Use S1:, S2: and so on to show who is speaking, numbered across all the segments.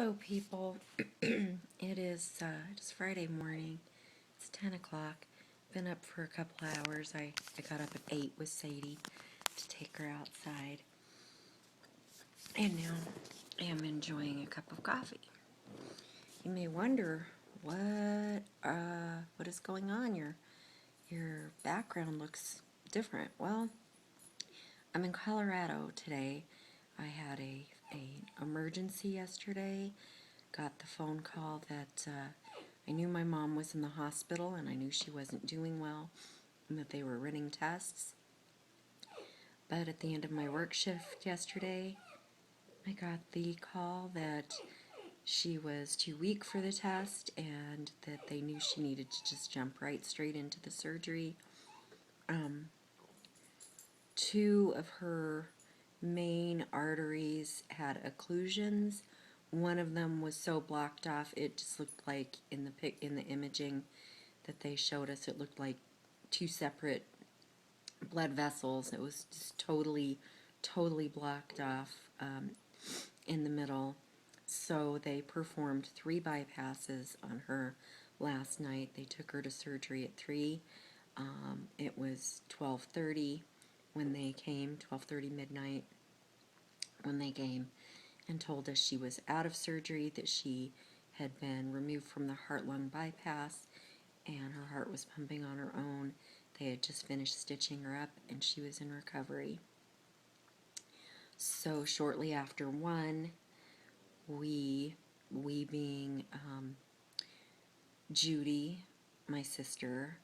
S1: Hello, people. It's Friday morning. It's 10 o'clock. Been up for a couple hours. I got up at 8 with Sadie to take her outside. And now I am enjoying a cup of coffee. You may wonder what is going on. Your background looks different. Well, I'm in Colorado today. I had a emergency yesterday. Got the phone call that I knew my mom was in the hospital and I knew she wasn't doing well and that they were running tests. But at the end of my work shift yesterday, I got the call that she was too weak for the test and that they knew she needed to just jump right straight into the surgery. Two of her main arteries had occlusions. One of them was so blocked off it just looked like in the imaging that they showed us, it looked like two separate blood vessels. It was just totally blocked off in the middle. So they performed 3 bypasses on her last night. They took her to surgery at 3. It was 12:30 when they came, 12:30 midnight when they came and told us she was out of surgery, that she had been removed from the heart-lung bypass and her heart was pumping on her own. They had just finished stitching her up and she was in recovery. So shortly after 1, we being Judy, my sister,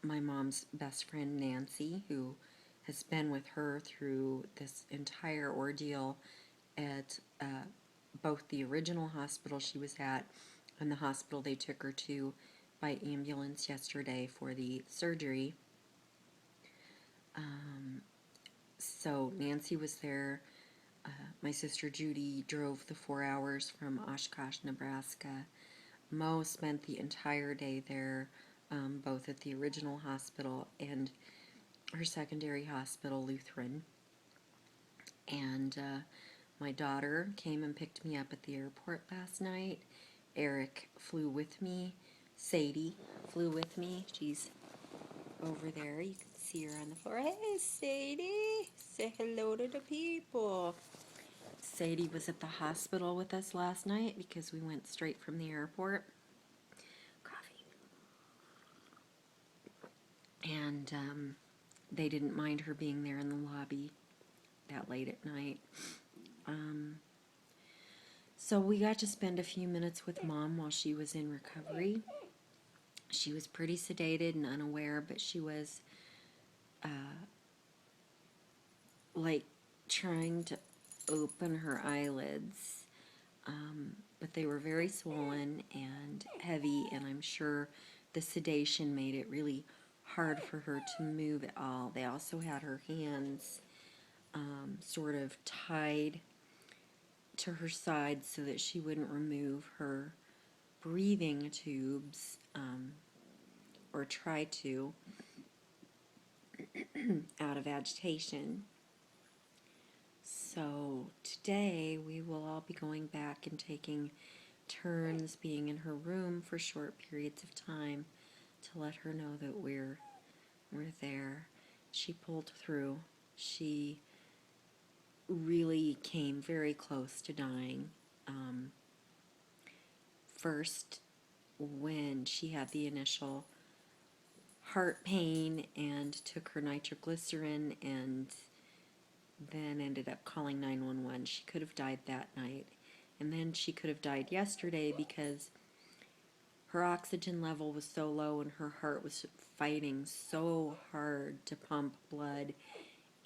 S1: my mom's best friend Nancy, who has been with her through this entire ordeal at both the original hospital she was at and the hospital they took her to by ambulance yesterday for the surgery. So Nancy was there. My sister Judy drove the 4 hours from Oshkosh, Nebraska. Mo spent the entire day there, both at the original hospital and her secondary hospital, Lutheran. And my daughter came and picked me up at the airport last night. Eric flew with me. Sadie flew with me. She's over there. You can see her on the floor. Hey, Sadie. Say hello to the people. Sadie was at the hospital with us last night because we went straight from the airport. Coffee. And they didn't mind her being there in the lobby that late at night. So we got to spend a few minutes with Mom while she was in recovery. She was pretty sedated and unaware, but she was like trying to open her eyelids, but they were very swollen and heavy, and I'm sure the sedation made it really hard for her to move at all. They also had her hands sort of tied to her side so that she wouldn't remove her breathing tubes, or try to, out of agitation. So today we will all be going back and taking turns being in her room for short periods of time to let her know that we're there. She pulled through. She really came very close to dying. First, when she had the initial heart pain and took her nitroglycerin and then ended up calling 911. She could have died that night. And then she could have died yesterday because her oxygen level was so low and her heart was fighting so hard to pump blood,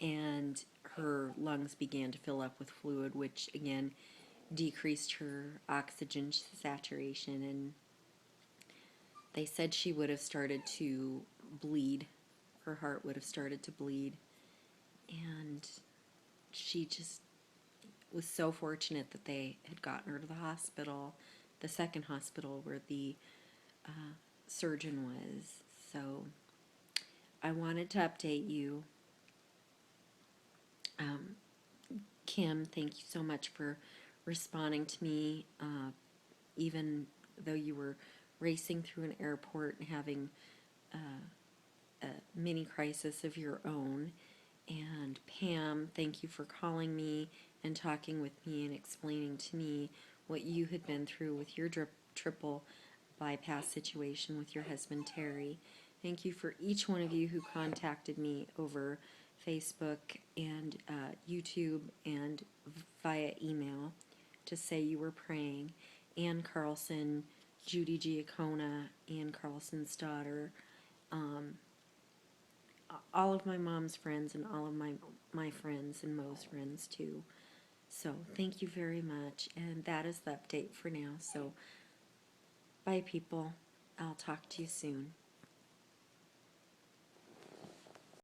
S1: and her lungs began to fill up with fluid, which again decreased her oxygen saturation, and they said she would have started to bleed. Her heart would have started to bleed, and she just was so fortunate that they had gotten her to the hospital, the second hospital where the surgeon was. So I wanted to update you. Kim, thank you so much for responding to me, even though you were racing through an airport and having a mini crisis of your own. And Pam, thank you for calling me and talking with me and explaining to me what you had been through with your triple bypass situation with your husband Terry. Thank you for each one of you who contacted me over Facebook and YouTube and via email to say you were praying. Ann Carlson, Judy Giacona, Ann Carlson's daughter, all of my mom's friends and all of my friends and Mo's friends too. So thank you very much. And that is the update for now. So bye people. I'll talk to you soon.